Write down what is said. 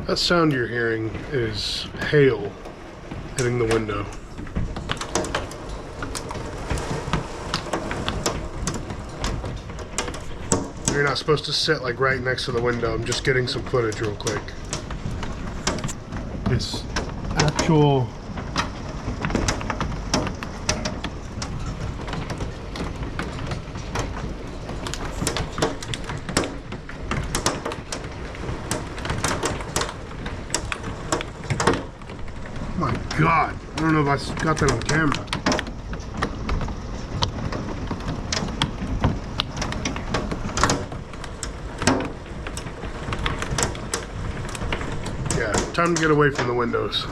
That sound you're hearing is hail hitting the window. You're not supposed to sit like right next to the window. I'm just getting some footage real quick. It's actual. My God, I don't know if I got that on camera. Yeah, time to get away from the windows.